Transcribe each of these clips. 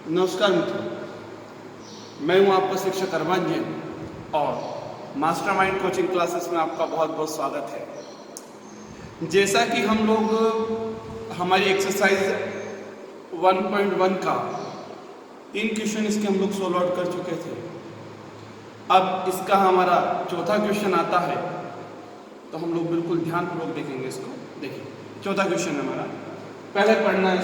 नमस्कार मित्रों, मैं हूं आपका शिक्षक अरमान जैन और मास्टरमाइंड कोचिंग क्लासेस में आपका बहुत बहुत स्वागत है। जैसा कि हम लोग हमारी एक्सरसाइज 1.1 का इन क्वेश्चन इसके हम लोग सोल्व आउट कर चुके थे। अब इसका हमारा चौथा क्वेश्चन आता है, तो हम लोग बिल्कुल ध्यानपूर्वक देखेंगे इसको। देखिए, चौथा क्वेश्चन हमारा पहले पढ़ना है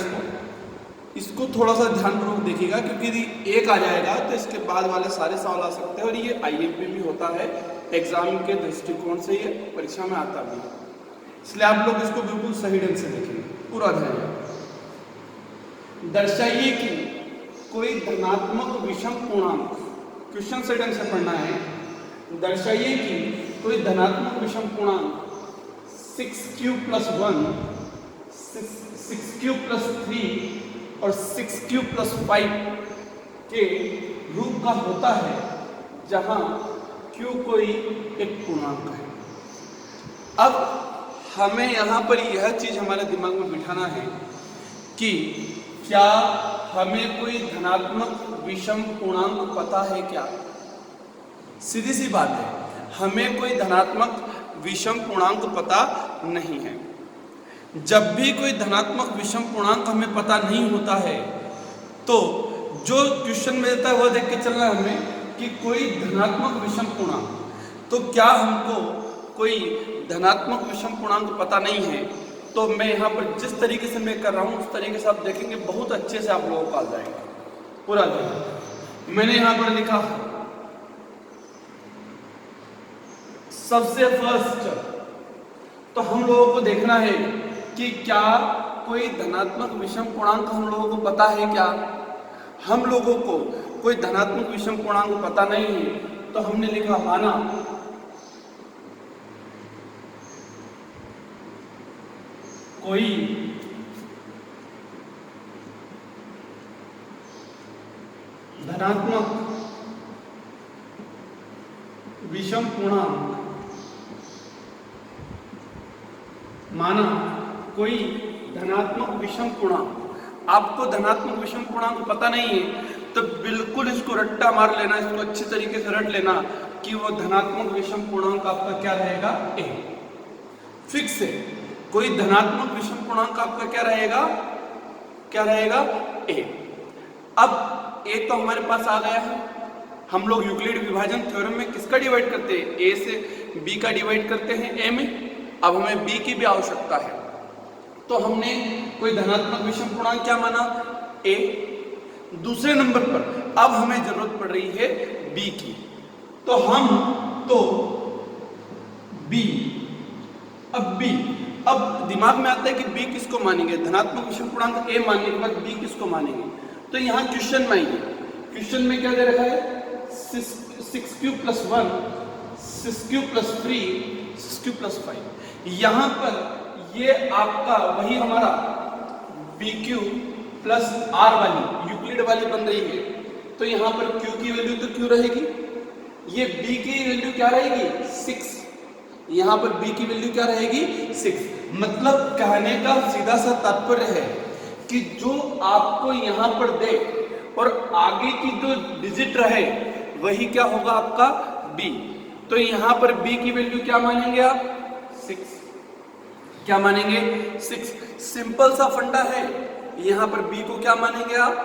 इसको थोड़ा सा ध्यानपूर्वक देखिएगा, क्योंकि यदि एक आ जाएगा तो इसके बाद वाले सारे सवाल आ सकते हैं और ये आईएमपी भी होता है, एग्जाम के दृष्टिकोण से ये परीक्षा में आता भी है, इसलिए आप लोग इसको बिल्कुल सही ढंग से देखेंगे, पूरा ध्यान। दर्शाइए कि कोई धनात्मक विषम पूर्णांक, क्वेश्चन से ढंग से पढ़ना है। दर्शाइए कि कोई धनात्मक विषम पूर्णांक 6q + 1, 6q + 3 और 6q + 5 के रूप का होता है, जहां q कोई एक पूर्णांक है। अब हमें यहां पर यह चीज हमारे दिमाग में बिठाना है कि क्या हमें कोई धनात्मक विषम पूर्णांक पता है क्या? सीधी सी बात है, हमें कोई धनात्मक विषम पूर्णांक पता नहीं है। जब भी कोई धनात्मक विषम पूर्णांक हमें पता नहीं होता है, तो जो क्वेश्चन में देता है वह देख के चलना है हमें कि कोई धनात्मक विषम पूर्णांक। तो क्या हमको कोई धनात्मक विषम पूर्णांक पता नहीं है, तो मैं यहाँ पर जिस तरीके से मैं कर रहा हूँ उस तरीके से आप देखेंगे, बहुत अच्छे से आप लोगों को आ जाएगा पूरा दिन। मैंने यहाँ पर लिखा सबसे फर्स्ट, तो हम लोगों को देखना है कि क्या कोई धनात्मक विषम पूर्णांक हम लोगों को पता है क्या? हम लोगों को कोई धनात्मक विषम पूर्णांक पता नहीं है, तो हमने लिखा माना कोई धनात्मक विषम पूर्णांक, माना कोई धनात्मक विषम पूर्णांक। आपको धनात्मक विषम पूर्णांक पता नहीं है तो बिल्कुल इसको रट्टा मार लेना, इसको अच्छी तरीके से रट लेना कि वो धनात्मक विषम पूर्णांक आपका क्या रहेगा? ए। फिक्स है, कोई धनात्मक विषम पूर्णांक आपका क्या रहेगा? क्या रहेगा? ए। अब ए तो हमारे पास आ गया है। हम लोग यूक्लिड विभाजन थ्योरम में किसका डिवाइड करते हैं? ए से बी का डिवाइड करते हैं ए में। अब हमें बी की भी आवश्यकता है, तो हमने कोई धनात्मक विषम पूर्णांक क्या माना? ए। दूसरे नंबर पर अब हमें जरूरत पड़ रही है बी की, तो बी। अब दिमाग में आता है कि बी किसको मानेंगे? धनात्मक विषम पूर्णांक ए मानने के बाद बी किसको मानेंगे? तो यहाँ क्वेश्चन में आइए, क्वेश्चन में क्या दे रखा है? 6q + 1, 6q + 3, 6q + 5। यहां पर ये आपका वही हमारा BQ + R वाली यूक्लिड वाली बन रही है, तो यहां पर Q की वैल्यू तो Q रहेगी, ये B की वैल्यू क्या रहेगी? 6। यहां पर B की वैल्यू क्या रहेगी? 6। मतलब कहने का सीधा सा तात्पर्य है कि जो आपको यहां पर दे और आगे की जो डिजिट रहे वही क्या होगा? आपका B। तो यहां पर B की वैल्यू क्या मानेंगे आप? 6। क्या मानेंगे? 6। सिंपल सा फंडा है। यहां पर B को क्या मानेंगे आप?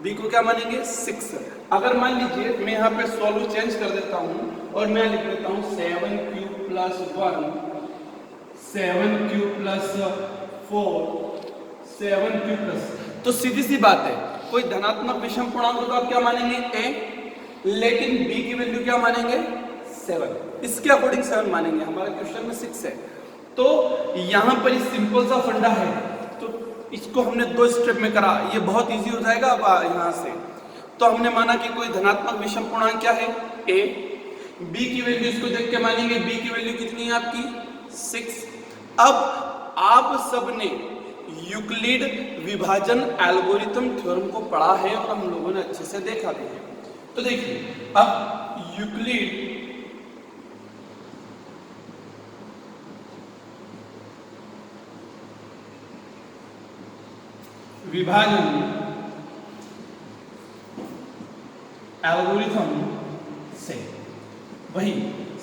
B को क्या मानेंगे? 6। अगर मान लीजिए मैं यहां पे सॉल्व चेंज कर देता हूं और मैं लिख देता हूं 7q + 1, 7q + 4, 7q+, तो सीधी सी बात है, कोई धनात्मक विषम पूर्णांक को आप क्या मानेंगे? ए। लेकिन B की वैल्यू क्या मानेंगे? 7। इसके अकॉर्डिंग 7 मानेंगे। हमारा क्वेश्चन में 6 है, तो यहां पर सिंपल सा फंडा है, तो इसको हमने 2 स्टेप में करा, ये बहुत इजी हो जाएगा। अब यहां से तो हमने माना कि कोई धनात्मक विषम पूर्णांक क्या है? ए। बी की वैल्यू इसको देख के मानेंगे, बी की वैल्यू कितनी है आपकी? 6। अब आप सबने यूक्लिड विभाजन एल्गोरिथम थ्योरम को पढ़ा है और हम लोगों ने अच्छे से देखा भी है। तो देखिए, अब यूक्लिड विभाजन एल्गोरिथम से। वही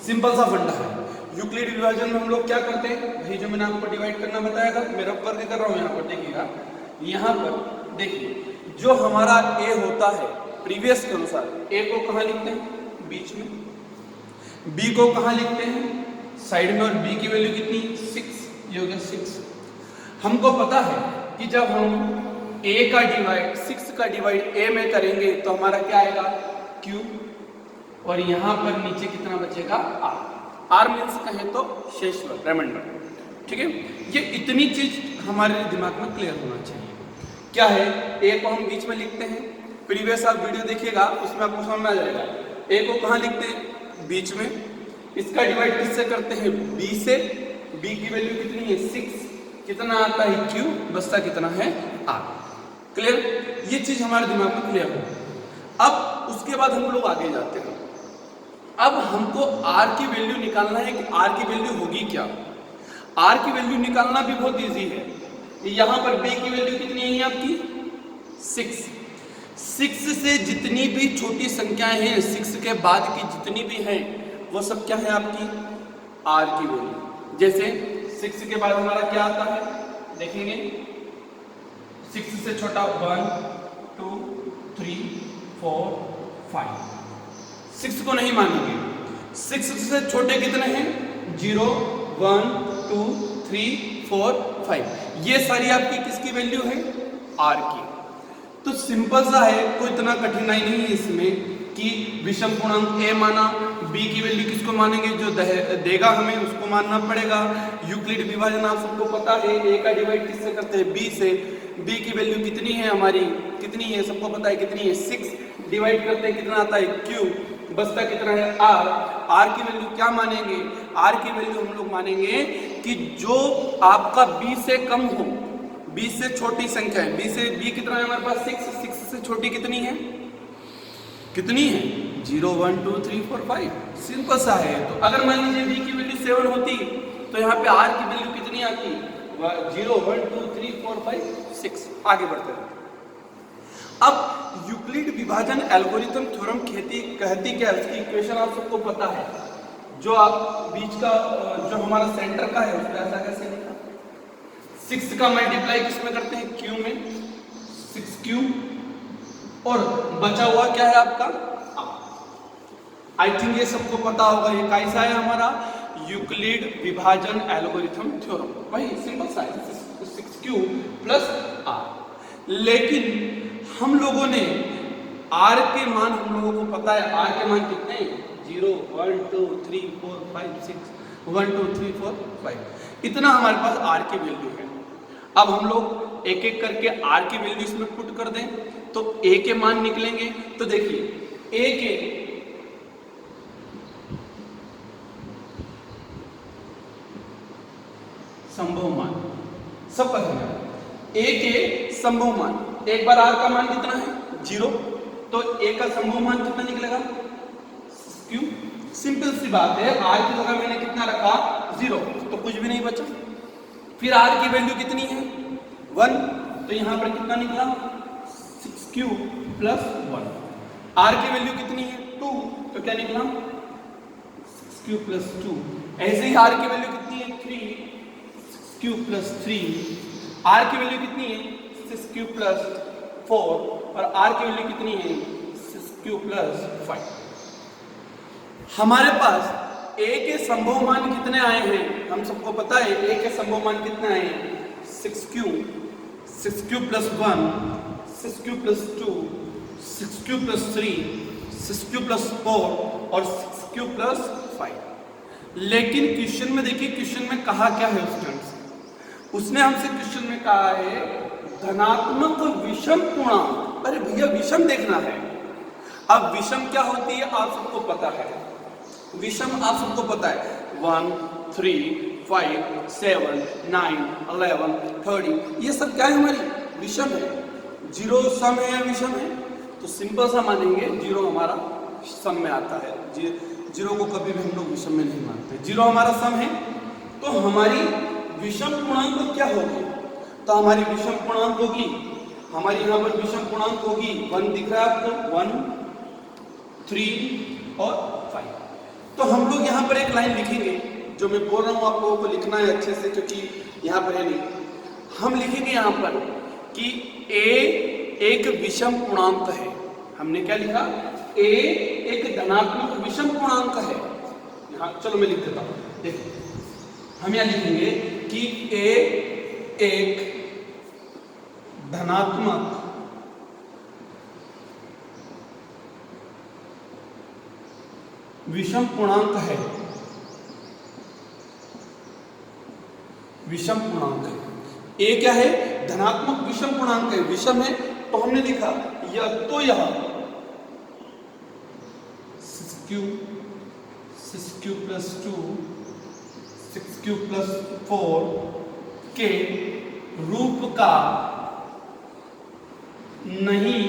सिंपल सा फंडा है। यूक्लिड विभाजन में हम लोग क्या करते हैं, वही जो मैंने आपको डिवाइड करना बताया था, मैं रफ करके कर रहा हूँ। यहाँ पर देखिएगा, यहाँ पर देखिए जो हमारा ए होता है प्रीवियस के अनुसार, ए को कहाँ लिखते हैं, बीच में, बी को कहाँ लिखते हैं, साइड में, और बी की वैल्यू कितनी, 6, ये हो गया 6। हमको पता है कि जब हम ए का डिवाइड 6 का डिवाइड ए में करेंगे तो हमारा क्या आएगा, क्यू, और यहाँ पर नीचे कितना बचेगा, आर। आर मीन्स कहें तो शेष वर्ग, रिमाइंडर। ठीक है, ये इतनी चीज हमारे दिमाग में क्लियर होना चाहिए। क्या है, ए को हम बीच में लिखते हैं, प्रीवियस आप वीडियो देखिएगा उसमें आपको समझ में आ जाएगा। ए को कहाँ लिखते हैं, बीच में, इसका डिवाइड किससे करते हैं, बी से, बी की वैल्यू कितनी है, 6, कितना आता है, क्यू, बचता कितना है, आर। क्लियर, ये चीज हमारे दिमाग में क्लियर हो। अब उसके बाद हम लोग आगे जाते हैं। अब हमको आर की वैल्यू निकालना है कि आर की वैल्यू होगी क्या। आर की वैल्यू निकालना भी बहुत इजी है। यहां पर बी की वैल्यू कितनी है आपकी, 6। 6 से जितनी भी छोटी संख्याएं हैं, 6 के बाद की जितनी भी हैं, वो सब क्या है आपकी, आर की वैल्यू। जैसे 6 के बाद हमारा क्या आता है, देखेंगे 6 से छोटा 1 2 3 4 5, 6 को नहीं मानेंगे। 6 से छोटे कितने हैं, 0 1 2 3 4 5, ये सारी आपकी किसकी वैल्यू है, आर की। तो सिंपल सा है, कोई इतना कठिनाई नहीं है इसमें कि विषम पूर्णांक ए माना, बी की वैल्यू किसको मानेंगे, जो देगा हमें उसको मानना पड़ेगा। यूक्लिड विभाजन आप सबको पता है, ए का डिवाइड किससे करते हैं, बी से, बी की वैल्यू कितनी है हमारी, कितनी है सबको पता है, कितनी है 6, डिवाइड करते हैं कितना आता है, क्यू, बचता कितना है, आर। आर की वैल्यू क्या मानेंगे, आर की वैल्यू हम लोग मानेंगे कि जो आपका बी से कम हो, बी से छोटी संख्या है, बी से, बी कितना है हमारे पास 6, 6 से छोटी कितनी है, कितनी है, 0 1 2 3 4 5, सिंपल सा है। तो अगर मान लीजिए बी की वैल्यू 7 होती तो यहाँ पे आर की वैल्यू कितनी आती, 0 1 2 3 4 5 6। आगे बढ़ते हैं। अब यूक्लिड विभाजन एल्गोरिथम थ्योरम कहती क्या है, उसकी इक्वेशन आप सबको पता है। जो आप बीच का, जो हमारा सेंटर का है, उसको ऐसा कैसे लिखा, 6 का मल्टीप्लाई किसमें करते हैं, क्यू में, 6 क्यू, और बचा हुआ क्या है आपका, आई थिंक ये सबको पता होगा। ये कैसा है हमारा यूक्लिड विभाजन एल्गोरिथम थ्योरम, वही सिंपल सा है, 6q प्लस आर। लेकिन हम लोगों ने आर के मान, हम लोगों को पता है आर के मान कितने हैं, 0 1 2 3 4 5 6 1 2 3 4 5, इतना हमारे पास आर की वैल्यू है। अब हम लोग एक एक करके आर की वैल्यू इसमें पुट कर दें तो ए के मान निकलेंगे। तो देखिए ए के संभव मान सब पता है, ए के संभव मान, एक बार आर का मान कितना है 0, तो ए का संभव मान कितना निकलेगा, क्यों, सिंपल सी बात है, आर की जगह मैंने कितना रखा 0, तो कुछ भी नहीं बचा। फिर आर की वैल्यू कितनी है 1, तो यहां पर कितना निकला 6q प्लस 1। आर की वैल्यू कितनी है 2, तो क्या निकला 6q प्लस 2। ऐसे ही आर की वैल्यू कितनी है 3, 6q प्लस 3। आर की वैल्यू कितनी है 6q प्लस 4, और आर की वैल्यू कितनी है 6q प्लस 5। हमारे पास ए के संभव मान कितने आए हैं, हम सबको पता है ए के संभव मान कितने आए हैं 6q plus 1, 6q plus 2, 6q plus 3, 6q plus 4 और 6q प्लस 5। लेकिन क्वेश्चन में देखिए, क्वेश्चन में कहा क्या है उस टाइम से, उसने हमसे क्वेश्चन में कहा है धनात्मक विषम पूर्णांक। अरे भैया विषम देखना है। अब विषम क्या होती है आप सबको पता है, विषम आप सबको पता है 1 3 5 7 9 11 30, ये सब क्या है हमारी विषम है। 0 सम है या विषम है, तो सिंपल सा मानेंगे 0 हमारा सम में आता है। 0 को कभी भी हम लोग विषम में नहीं मानते। 0 हमारा सम है, तो हमारी विषम पूर्णांक क्या होगी, तो हमारी विषम पूर्णांक होगी, हमारी यहाँ पर विषम पूर्णांक होगी 1 दिख रहा है आपको, 1 3 और 5। तो हम लोग यहाँ पर एक लाइन लिखेंगे, जो मैं बोल रहा हूँ आप लोगों को लिखना है अच्छे से, क्योंकि यहाँ पर है नहीं। हम लिखेंगे यहाँ पर कि a एक विषम पूर्णांक है। हमने क्या लिखा? a एक धनात्मक विषम पूर्णांक है। यहाँ चलो मैं लिख देता हूँ, देखो हम यहाँ लिखेंगे कि a एक धनात्मक विषम पूर्णांक है। विषम पूर्णांक है। ए क्या है? धनात्मक विषम पूर्णांक है। विषम है तो हमने लिखा या तो यह 6q प्लस 2 6q प्लस 4 के रूप का नहीं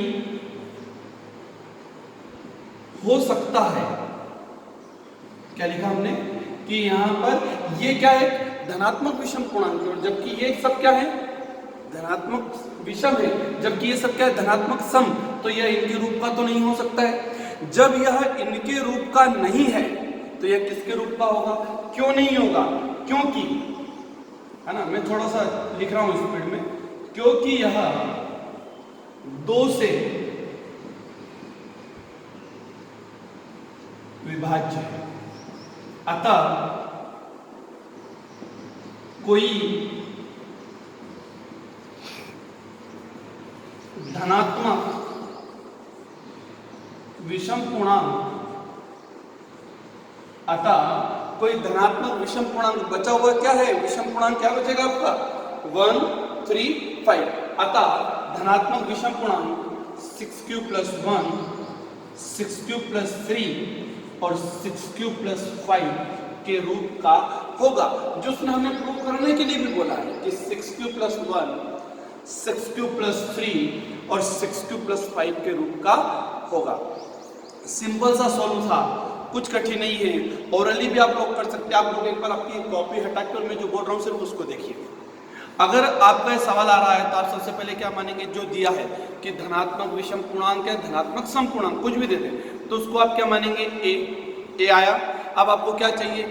हो सकता है। क्या लिखा हमने कि यहां पर ये क्या है? धनात्मक विषम पूर्णांक है, जबकि ये सब क्या है? धनात्मक विषम है, जबकि ये सब क्या है? धनात्मक सम। तो यह इनके रूप का तो नहीं हो सकता है। जब यह इनके रूप का नहीं है तो यह किसके रूप का होगा? क्यों नहीं होगा? क्योंकि, है ना, मैं थोड़ा सा लिख रहा हूं स्पीड में, क्योंकि यह 2 से विभाज्य है। अतः कोई धनात्मक विषम पूर्णांक, अतः कोई धनात्मक विषम पूर्णांक बचा हुआ क्या है? विषम पूर्णांक क्या बचेगा आपका? 1 3 5। अतः धनात्मक विषम पूर्णांक 6q प्लस 1 6q प्लस 3 और 6q प्लस 5 के रूप का होगा। जो उसने हमें प्रूव करने के लिए भी बोला है कि 6q प्लस 1 6q प्लस 3 और 6q प्लस 5 के रूप का होगा। सिंपल सा सॉल्व था, कुछ कठिन नहीं है। ओरली भी आप लोग कर सकते हैं। आप लोग एक बार आपकी कॉपी हटा के और मैं जो बोल रहा हूँ सिर्फ उसको देखिए। अगर आपका ये सवाल आ रहा है तो आप सबसे पहले क्या मानेंगे? जो दिया है कि धनात्मक विषम पूर्णांक है, धनात्मक सम पूर्णांक, कुछ भी दे दे तो उसको आप क्या मानेंगे? ए आया। अब आपको क्या चाहिए?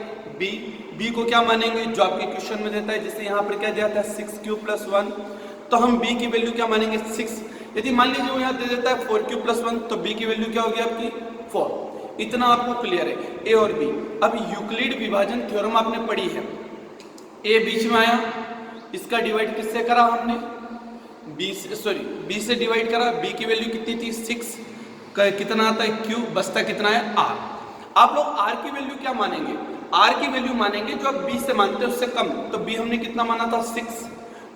बी को क्या मानेंगे? जो आपके क्वेश्चन में देता है, जैसे यहाँ पर क्या दिया था 6q प्लस 1, तो हम बी की वैल्यू क्या मानेंगे? 6। यदि मान लीजिए वो यहाँ दे देता है 4q प्लस 1, तो बी की वैल्यू क्या होगी आपकी? 4। इतना आपको क्लियर है, ए और बी। अब यूक्लिड विभाजन थ्योरम आपने पढ़ी है। ए बीच में आया, इसका डिवाइड किससे करा हमने? बी से डिवाइड करा। बी की वैल्यू कितनी थी? 6। कितना आता है? q बचता कितना है? r। आप लोग r की वैल्यू क्या मानेंगे? r की वैल्यू मानेंगे जो आप b से मानते हैं उससे कम। तो b हमने कितना माना था? 6।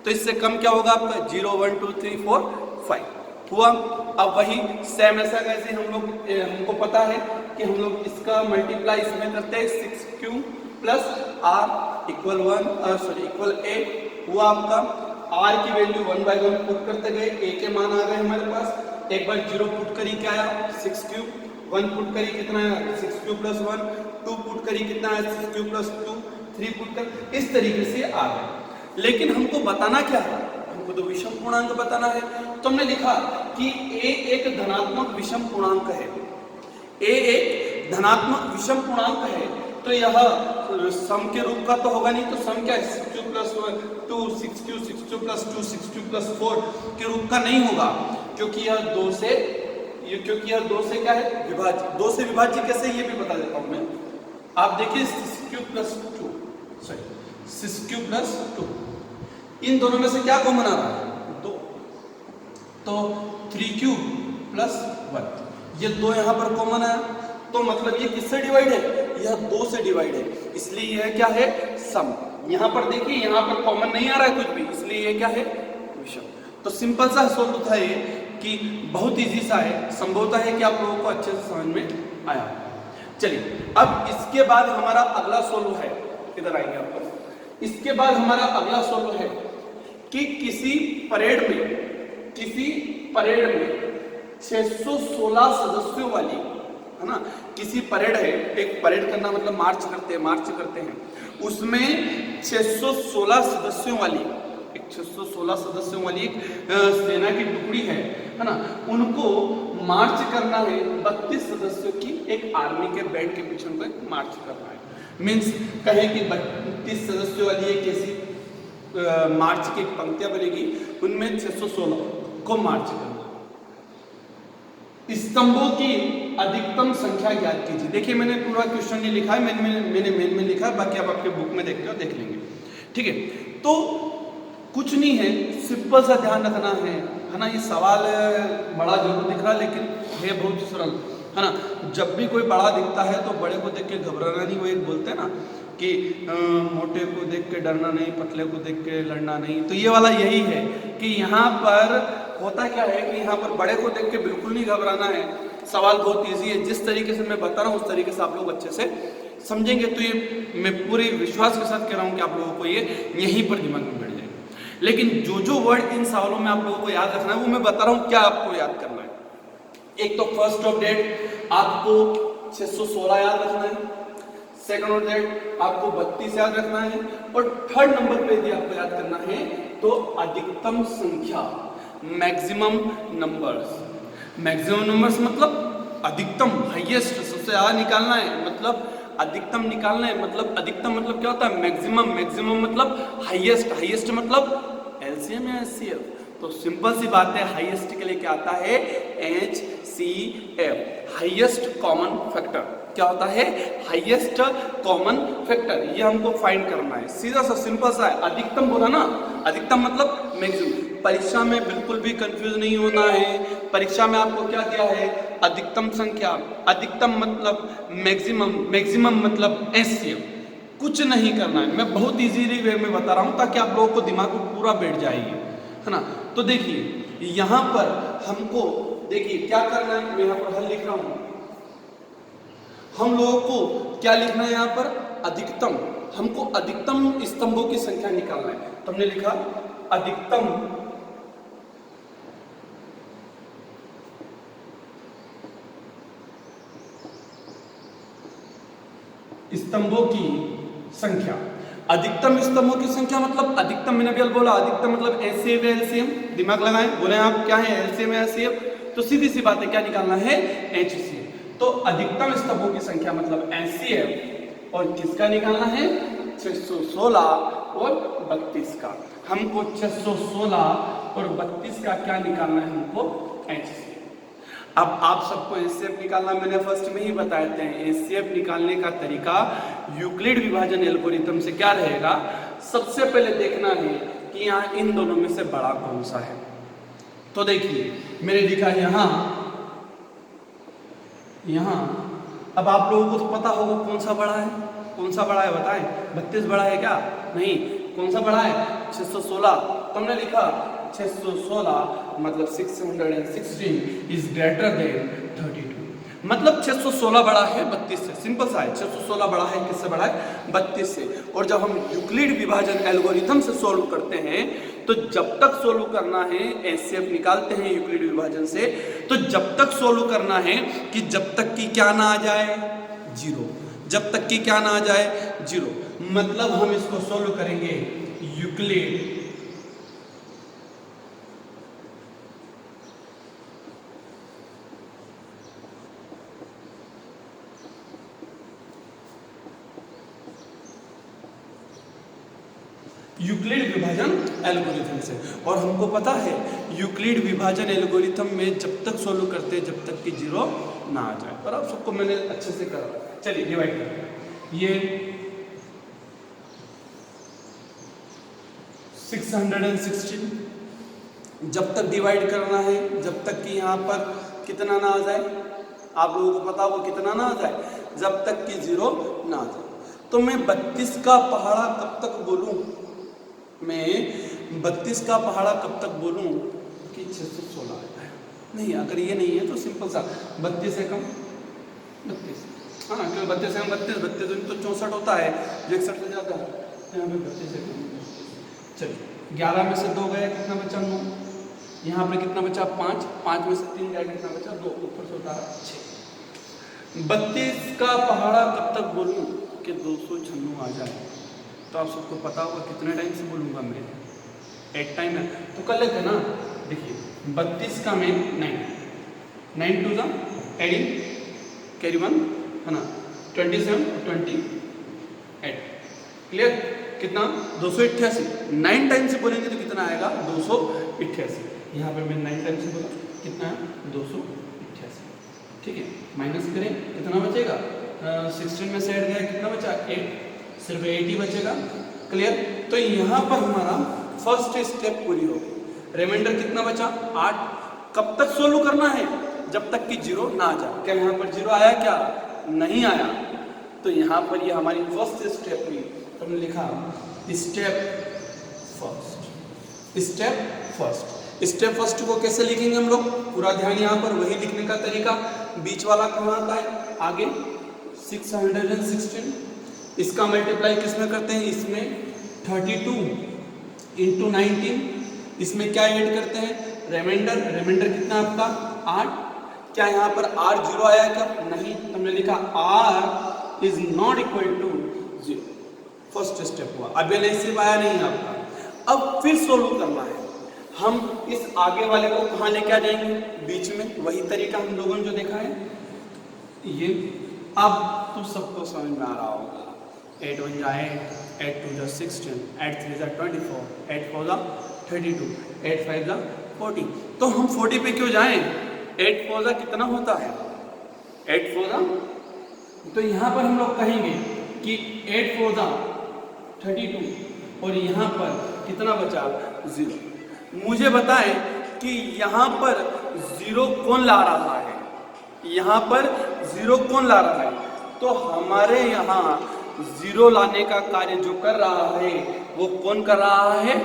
तो इससे कम क्या होगा आपका? 0 1 2 3 4 5 हुआ। अब वही सेम ऐसा कैसे हम लोग, हमको पता है कि हम लोग इसका मल्टीप्लाई इसमें करते हैं। 6q प्लस r इक्वल 8 हुआ आपका। r की वैल्यू 1/1 पुट करते गए, a के मान आ गए हमारे पास। एक बार 0 पुट करी क्या आया? 6q। 1 पुट करी कितना है? 6q plus 1। 2 पुट करी कितना है? 6q plus 2। 3 पुट कर, इस तरीके से आ गए। लेकिन हमको बताना क्या है? हमको तो विषम पूर्णांक बताना है। तो हमने लिखा कि a एक धनात्मक विषम पूर्णांक है। a एक धनात्मक विषम पूर्णांक है, तो यह सम के रूप का तो होगा नहीं। तो सम क्या है? 6q plus 2 6q 6q plus 2 6q plus 4 के रूप का नहीं होगा, क्योंकि यह 2 से क्या है? विभाज्य। 2 से विभाज्य कैसे, ये भी बता देता हूं मैं। आप देखिए 6q प्लस 2, इन दोनों में से क्या कॉमन आ रहा है? 2। तो 3q प्लस 1, ये 2 यहाँ पर कॉमन आया। तो मतलब ये किससे डिवाइड है? यह 2 से डिवाइड है, इसलिए यह क्या है? सम। यहाँ पर देखिए, यहाँ पर कॉमन नहीं आ रहा है कुछ भी, इसलिए ये क्या है? विषम। तो सिंपल सा सोल्व था ये, कि बहुत इजी सा है। संभवतः है कि आप लोगों को अच्छे से समझ में आया। चलिए, अब इसके बाद हमारा अगला सोल्व है, इधर आएंगे आपको। इसके बाद हमारा अगला सोल्व है कि किसी परेड में 616 सदस्यों वाली, है ना, किसी परेड है, एक परेड करना मतलब मार्च करते हैं, उसमें 616 सदस्यों वाली एक सेना की टुकड़ी है। है ना, उनको मार्च करना है 32 सदस्यों की एक आर्मी के बैंड के पीछे उनको एक मार्च करना है। मीन्स कहें कि 32 सदस्यों वाली एक ऐसी मार्च की एक पंक्तियां बनेगी, उनमें 616 को मार्च करना। स्तंभों की अधिकतम संख्या ज्ञात कीजिए। देखिए मैंने पूरा क्वेश्चन नहीं लिखा है, मैंने मेन में लिखा है, बाकी आप आपके बुक में देखते हो देख लेंगे, ठीक है। तो कुछ नहीं है, सिंपल सा ध्यान रखना है ना। ये सवाल बड़ा जरूर दिख रहा है लेकिन है बहुत सरल, है ना। जब भी कोई बड़ा दिखता है तो बड़े को देख के घबराना नहीं। वो एक बोलते हैं ना कि मोटे को देख के डरना नहीं, पतले को देख के लड़ना नहीं। तो ये वाला यही है कि यहाँ पर होता क्या है कि यहाँ पर बड़े को देख के बिल्कुल नहीं घबराना है। सवाल बहुत ईजी है, जिस तरीके से मैं बता रहा हूँ उस तरीके से आप लोग अच्छे से समझेंगे। तो ये मैं पूरे विश्वास के साथ कह रहा हूँ कि आप लोगों को ये यहीं पर दिमाग में बैठ जाएगा। लेकिन जो वर्ड इन सवालों में आप लोगों को याद रखना है वो मैं बता रहा हूँ क्या आपको याद करना है। एक तो फर्स्ट ऑफ डेट आपको 616 याद रखना है, सेकंड ऑफ डेट आपको 32 याद रखना है, और थर्ड नंबर पे यदि आपको याद करना है तो अधिकतम संख्या, मैक्सिमम नंबर्स। मैक्सिमम नंबर्स मतलब अधिकतम, हाईएस्ट, सबसे ज्यादा निकालना है, मतलब अधिकतम निकालना है। मतलब अधिकतम मतलब क्या होता है? मैक्सिमम। मैक्सिमम मतलब हाईएस्ट, हाईएस्ट मतलब एलसीएम या एचसीएफ। तो सिंपल सी बात है, हाईएस्ट के लिए क्या आता है? HCF, highest common factor. क्या होता है? Highest common factor. ये हमको फाइंड करना है, सीधा सा सिंपल सा है। अधिकतम बोला ना, अधिकतम मतलब मैक्सिमम। परीक्षा में बिल्कुल भी कंफ्यूज नहीं होना है। परीक्षा में आपको क्या दिया है? अधिकतम संख्या, अधिकतम मतलब मैक्सिमम, मैक्सिमम मतलब एचसीएफ। कुछ नहीं करना है, मैं बहुत इजीली वे में बता रहा हूं ताकि आप लोगों को दिमाग में पूरा बैठ जाएगी, है ना। तो देखिए यहां पर हमको, देखिए क्या करना है, मैं यहां पर हल लिख रहा हूं। हम लोगों को क्या लिखना है यहां पर? अधिकतम। हमको अधिकतम स्तंभों की संख्या निकालना है। तो हमने लिखा अधिकतम स्तंभों की संख्या। अधिकतम स्तंभों की संख्या मतलब अधिकतम, मैंने अभी बोला अधिकतम मतलब एचसीएफ या एलसीएम। दिमाग लगाएं, बोले आप क्या है, एलसीएम या एचसीएफ? तो सीधी सी बात है, क्या निकालना है? एचसीएफ। तो अधिकतम स्तंभों की संख्या मतलब एचसीएफ, और किसका निकालना है? 616 और 32 का। हमको 616 और 32 का क्या निकालना है? हमको एचसीएफ। अब आप सबको एचसीएफ निकालना मैंने फर्स्ट में ही बताए थे। एचसीएफ निकालने का तरीका यूक्लिड विभाजन एल्गोरिथम से क्या रहेगा? सबसे पहले देखना है कि यहाँ इन दोनों में से बड़ा कौन सा है। तो देखिए मैंने लिखा है यहाँ। अब आप लोगों को तो पता होगा कौन सा बड़ा है, कौन सा बड़ा है बताएं? 32 बड़ा है क्या? नहीं, कौन सा बड़ा है? 616। तुमने लिखा 616 मतलब 616 इज ग्रेटर देन 32, मतलब 616 बड़ा है 32 से। सिंपल सा है, 616 बड़ा है किससे? बड़ा है 32 से। और जब हम यूक्लिड विभाजन एल्गोरिथम से सोल्व करते हैं तो जब तक सोल्व करना है, एचसीएफ निकालते हैं यूक्लिड विभाजन से, तो जब तक सोल्व करना है कि जब तक कि क्या ना आ जाए? 0। जब तक कि क्या ना आ जाए? 0। मतलब हम इसको सोल्व करेंगे यूक्लिड यूक्लिड विभाजन एल्गोरिथम से। और हमको पता है यूक्लिड विभाजन एल्गोरिथम में जब तक सोल्व करते हैं जब तक कि 0 ना आ जाए। और आप सबको मैंने अच्छे से करा। चलिए डिवाइड करते हैं। ये 616 जब तक डिवाइड करना है जब तक कि यहाँ पर कितना ना आ जाए। आप लोगों को पता हो कितना ना आ जाए? जब तक कि 0 ना आ जाए। तो मैं 32 का पहाड़ा कब तक बोलूं? मैं 32 का पहाड़ा कब तक बोलूं कि 616 आता है? नहीं, अगर ये नहीं है तो सिंपल सा 32 से कम 32, हाँ, क्योंकि 32 से कम 32 तो 64 होता है, जो 61 से ज़्यादा है। यहाँ पे 32 से कम। चलिए 11 में से 2 गए, कितना बचा? 9। यहाँ पे कितना बचा? 5। 5 में से 3 गए, कितना बचा? 2। ऊपर से होता है 6। 32 का पहाड़ा कब तक बोलूं कि 296 आ जाए? तो आप सबको पता होगा कितने टाइम से बोलूँगा मैं? 8 टाइम है। तो कर लेते ना। देखिए 32 का main 9, 9 to the adding carry 1 है ना, 27 28, क्लियर। कितना 288, 9 टाइम से बोलेंगे तो कितना आएगा 288। यहाँ पे मैं 9 टाइम से बोला कितना है 288, ठीक है। माइनस करें कितना बचेगा, 16 में से ऐड गया कितना बचा 8, सिर्फ 8 ही बचेगा, क्लियर। तो यहाँ पर हमारा फर्स्ट स्टेप पूरी हो गई। रिमाइंडर कितना बचा 8। कब तक सोल्व करना है, जब तक कि 0 ना आ जाए। क्या यहाँ पर 0 आया, क्या नहीं आया, तो यहाँ पर ये हमारी फर्स्ट स्टेप हुई। तो हमने लिखा स्टेप फर्स्ट। स्टेप फर्स्ट को कैसे लिखेंगे हम लोग, पूरा ध्यान यहाँ पर वही लिखने का तरीका। बीच वाला कहाँ आता है, आगे 616, इसका मल्टीप्लाई किसमें करते हैं, इसमें 32 इंटू 19, इसमें क्या ऐड करते हैं रिमाइंडर कितना आपका 8। क्या यहाँ पर r 0 आया क्या, नहीं, हमने लिखा r is not equal to 0। First step हुआ। अब ये सिर्फ आया नहीं आपका, अब फिर सोल्व करना है। हम इस आगे वाले को कहाँ लेके आ जाएंगे, बीच में, वही तरीका हम लोगों ने जो देखा है ये। अब तो सबको समझ में आ रहा होगा, 8 1 जा 8, 8 2 जा 16, 8 3 जा 24, 8 4 जा 32, 8 5 जा 40। तो हम 40 पे क्यों जाएं, 8 4 जा कितना होता है 8 4 जा, तो यहाँ पर हम लोग कहेंगे कि 8 4 जा 32 और यहाँ पर कितना बचा 0। मुझे बताएं कि यहाँ पर 0 कौन ला रहा है, यहाँ पर 0 कौन ला रहा है, तो हमारे यहाँ 0 लाने का कार्य जो कर रहा है वो कौन कर रहा है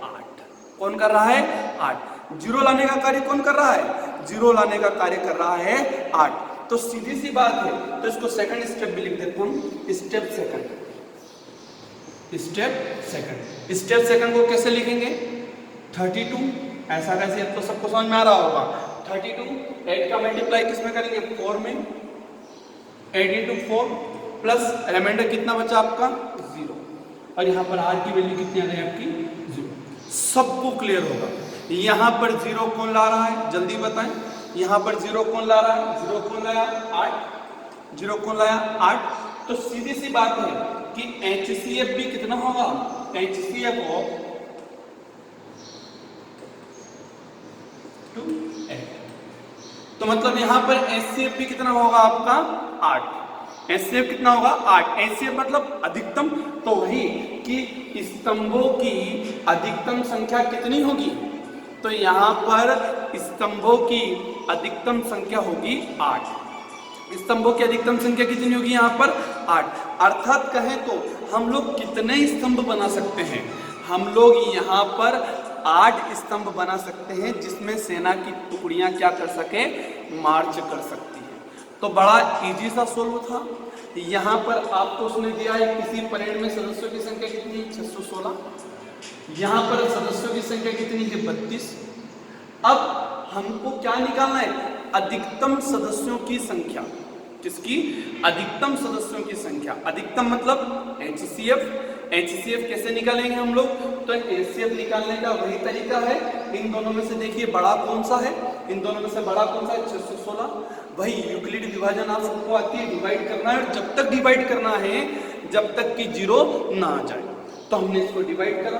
8। कौन कर रहा है 8। 0 लाने का कार्य कौन कर रहा है, 0 लाने का कार्य कर रहा है 8। तो सीधी सी बात है, तो इसको सेकंड स्टेप भी लिख देता हूं, स्टेप सेकंड को कैसे लिखेंगे 32, ऐसा कैसे, तो सबको समझ में आ रहा होगा। 32 8 का मल्टीप्लाई किसमें करेंगे 4 में, 8 इंटू 4 प्लस रिमाइंडर कितना बचा आपका 0, और यहाँ पर r की वैल्यू कितनी आ रही है आपकी 0। सबको क्लियर होगा। यहाँ पर 0 कौन ला रहा है, जल्दी बताएं, यहाँ पर 0 कौन ला रहा है, 0 कौन लाया 8, 0 कौन लाया 8। तो सीधी सी बात है कि HCF भी कितना होगा, HCF हो 2 8। तो मतलब यहाँ पर HCF भी कितना होगा आपका 8। HCF कितना होगा 8। HCF मतलब अधिकतम, तो वही कि स्तंभों की अधिकतम संख्या कितनी होगी, तो यहाँ पर स्तंभों की अधिकतम संख्या होगी 8। स्तंभों की अधिकतम संख्या कितनी होगी यहाँ पर 8। अर्थात कहें तो हम लोग कितने स्तंभ बना सकते हैं, हम लोग यहाँ पर 8 स्तंभ बना सकते हैं, जिसमें सेना की टुकड़ियां क्या कर सके, मार्च कर सकती है। तो बड़ा इजी सा सोल्व था। यहाँ पर आपको उसने दिया है किसी परेड में सदस्यों की संख्या कितनी 616, यहाँ पर सदस्यों की संख्या कितनी है 32। अब हमको क्या निकालना है, अधिकतम सदस्यों की संख्या, किसकी, अधिकतम सदस्यों की संख्या। अधिकतम मतलब HCF कैसे निकालेंगे हम लोग, तो HCF निकालने का वही तरीका है। इन दोनों में से देखिए बड़ा कौन सा है, इन दोनों में से बड़ा कौन सा है 616। वही यूक्लिड विभाजन आप सबको आती है, डिवाइड करना है, और जब तक डिवाइड करना है जब तक कि 0 ना आ जाए। तो हमने इसको डिवाइड करा,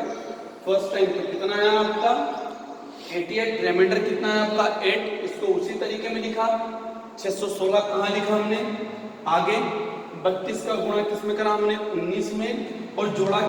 फर्स्ट टाइम तो कितना आया आपका 88, रिमाइंडर कितना है आपका 8। इसको उसी तरीके में लिखा, 616 कहाँ लिखा हमने, आगे 32 का गुणा किसमें करा हमने 19 में, और जोड़ा